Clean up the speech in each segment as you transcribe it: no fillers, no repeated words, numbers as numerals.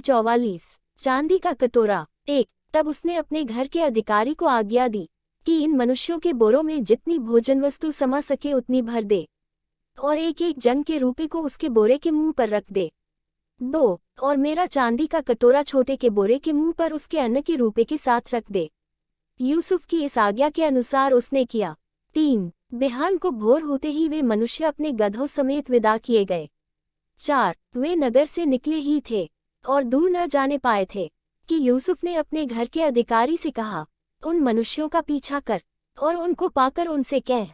44। चांदी का कटोरा। 1। तब उसने अपने घर के अधिकारी को आज्ञा दी कि इन मनुष्यों के बोरों में जितनी भोजन वस्तु समा सके उतनी भर दे, और एक एक जन के रूपे को उसके बोरे के मुंह पर रख दे। 2। और मेरा चांदी का कटोरा छोटे के बोरे के मुंह पर उसके अन्न के रूपे के साथ रख दे। यूसुफ की इस आज्ञा के अनुसार उसने किया। 3। बिहान को भोर होते ही वे मनुष्य अपने गधों समेत विदा किए गए। 4। वे नगर से निकले ही थे और दूर न जाने पाए थे कि यूसुफ ने अपने घर के अधिकारी से कहा, उन मनुष्यों का पीछा कर और उनको पाकर उनसे कह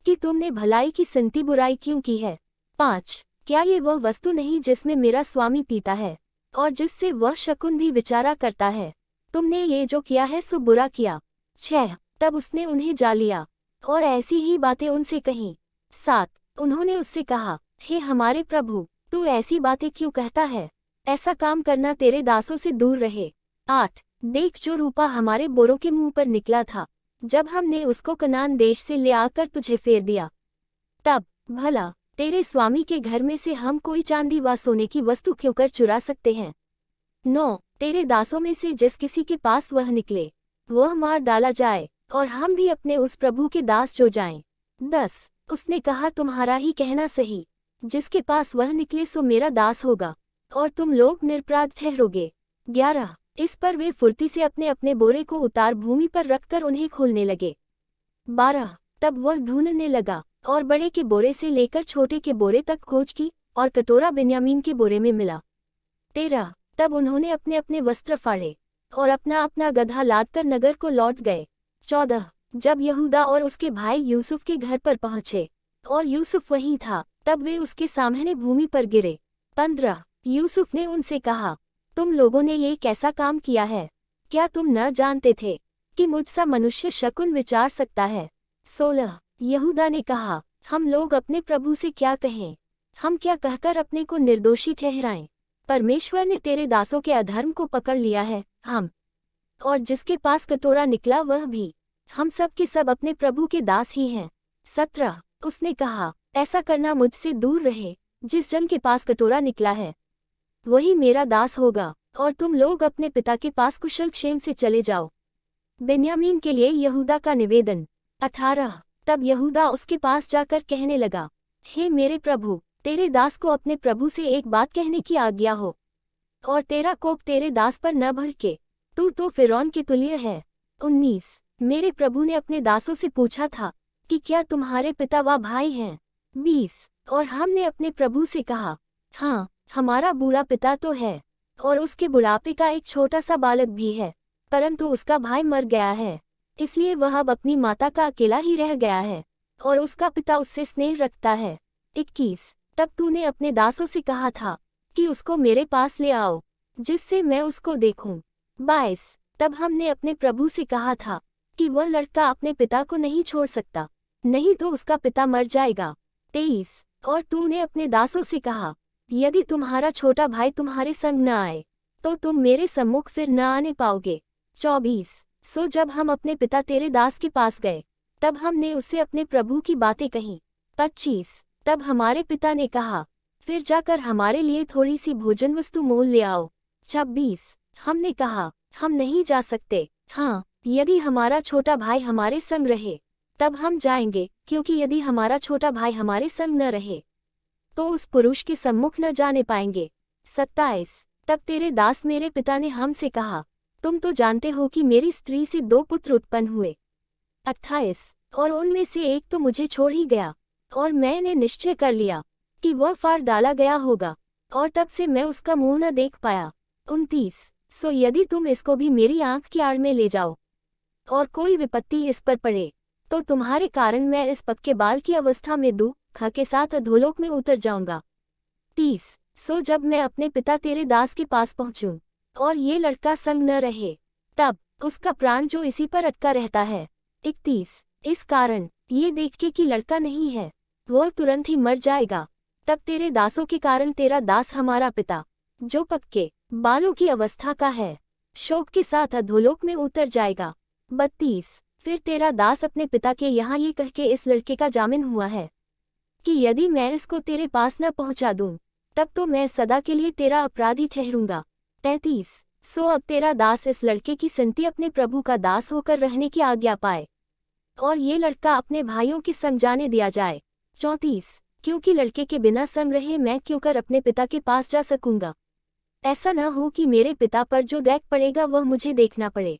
कि तुमने भलाई की सिंती बुराई क्यों की है। 5। क्या ये वह वस्तु नहीं जिसमें मेरा स्वामी पीता है और जिससे वह शकुन भी विचारा करता है? तुमने ये जो किया है सो बुरा किया। 6। तब उसने उन्हें जा लिया और ऐसी ही बातें उनसे कहीं। 7। उन्होंने उससे कहा, हे हमारे प्रभु, तू ऐसी बातें क्यों कहता है? ऐसा काम करना तेरे दासों से दूर रहे। 8। देख, जो रूपा हमारे बोरों के मुंह पर निकला था, जब हमने उसको कनान देश से ले आकर तुझे फेर दिया, तब भला तेरे स्वामी के घर में से हम कोई चांदी व सोने की वस्तु क्यों कर चुरा सकते हैं? 9। तेरे दासों में से जिस किसी के पास वह निकले, वह मार डाला जाए, और हम भी अपने उस प्रभु के दास जो जाएं। 10। उसने कहा, तुम्हारा ही कहना सही, जिसके पास वह निकले सो मेरा दास होगा, और तुम लोग निरपराध ठहरोगे। 11। इस पर वे फुर्ती से अपने अपने बोरे को उतार भूमि पर रखकर उन्हें खोलने लगे। 12। तब वह ढूंढने लगा और बड़े के बोरे से लेकर छोटे के बोरे तक खोज की, और कटोरा बिन्यामीन के बोरे में मिला। 13। तब उन्होंने अपने अपने वस्त्र फाड़े और अपना अपना गधा लादकर नगर को लौट गए। 14। जब यहूदा और उसके भाई यूसुफ के घर पर पहुंचे और यूसुफ वहीं था, तब वे उसके सामने भूमि पर गिरे। 15। यूसुफ ने उनसे कहा, तुम लोगों ने ये कैसा काम किया है? क्या तुम न जानते थे कि मुझसा मनुष्य शकुन विचार सकता है? 16। यहूदा ने कहा, हम लोग अपने प्रभु से क्या कहें? हम क्या कहकर अपने को निर्दोषी ठहराएं? परमेश्वर ने तेरे दासों के अधर्म को पकड़ लिया है, हम और जिसके पास कटोरा निकला वह भी, हम सब के सब अपने प्रभु के दास ही हैं। 17। उसने कहा, ऐसा करना मुझसे दूर रहे, जिस जन के पास कटोरा निकला है वही मेरा दास होगा, और तुम लोग अपने पिता के पास कुशल क्षेम से चले जाओ। बिन्यामीन के लिए यहूदा का निवेदन। 18। तब यहूदा उसके पास जाकर कहने लगा, हे मेरे प्रभु, तेरे दास को अपने प्रभु से एक बात कहने की आज्ञा हो, और तेरा कोप तेरे दास पर न भड़के, तू तो फिरौन के तुल्य है। 19। मेरे प्रभु ने अपने दासों से पूछा था कि क्या तुम्हारे पिता व भाई हैं? 20। और हमने अपने प्रभु से कहा, हाँ, हमारा बूढ़ा पिता तो है, और उसके बुढ़ापे का एक छोटा सा बालक भी है, परंतु उसका भाई मर गया है, इसलिए वह अब अपनी माता का अकेला ही रह गया है, और उसका पिता उससे स्नेह रखता है। 21। तब तूने अपने दासों से कहा था कि उसको मेरे पास ले आओ, जिससे मैं उसको देखूं। 22। तब हमने अपने प्रभु से कहा था कि वह लड़का अपने पिता को नहीं छोड़ सकता, नहीं तो उसका पिता मर जाएगा। 23। और तूने अपने दासों से कहा, यदि तुम्हारा छोटा भाई तुम्हारे संग न आए, तो तुम मेरे सम्मुख फिर न आने पाओगे। 24। सो जब हम अपने पिता तेरे दास के पास गए, तब हमने उससे अपने प्रभु की बातें कहीं। 25। तब हमारे पिता ने कहा, फिर जाकर हमारे लिए थोड़ी सी भोजन वस्तु मोल ले आओ। 26। हमने कहा, हम नहीं जा सकते, हाँ, यदि हमारा छोटा भाई हमारे संग रहे तब हम जाएंगे, क्योंकि यदि हमारा छोटा भाई हमारे संग न रहे तो उस पुरुष के सम्मुख न जाने पाएंगे। 27। तब तेरे दास मेरे पिता ने हमसे कहा, तुम तो जानते हो कि मेरी स्त्री से 2 पुत्र उत्पन्न हुए। 28। और उनमें से एक तो मुझे छोड़ ही गया, और मैंने निश्चय कर लिया कि वह फाड़ डाला गया होगा, और तब से मैं उसका मुंह न देख पाया। 29। सो यदि तुम इसको भी मेरी आंख की आड़ में ले जाओ और कोई विपत्ति इस पर पड़े, तो तुम्हारे कारण मैं इस पक्के बाल की अवस्था में दुख के साथ अधोलोक में उतर जाऊंगा। 30। सो जब मैं अपने पिता तेरे दास के पास पहुंचूं और ये लड़का संग न रहे, तब उसका प्राण जो इसी पर अटका रहता है। 31। इस कारण ये देख के कि लड़का नहीं है, वह तुरंत ही मर जाएगा, तब तेरे दासों के कारण तेरा दास हमारा पिता, जो पक्के बालों की अवस्था का है, शोक के साथ अधोलोक में उतर जाएगा। 32। फिर तेरा दास अपने पिता के यहाँ ये कह के इस लड़के का जामिन हुआ है कि यदि मैं इसको तेरे पास न पहुंचा दूं, तब तो मैं सदा के लिए तेरा अपराधी ठहरूंगा। 33। सो अब तेरा दास इस लड़के की संति अपने प्रभु का दास होकर रहने की आज्ञा पाए, और ये लड़का अपने भाइयों के संग जाने दिया जाए। 34। क्योंकि लड़के के बिना सम रहे मैं क्यों कर अपने पिता के पास जा सकूंगा। ऐसा न हो कि मेरे पिता पर जो दैक पड़ेगा वह मुझे देखना पड़े।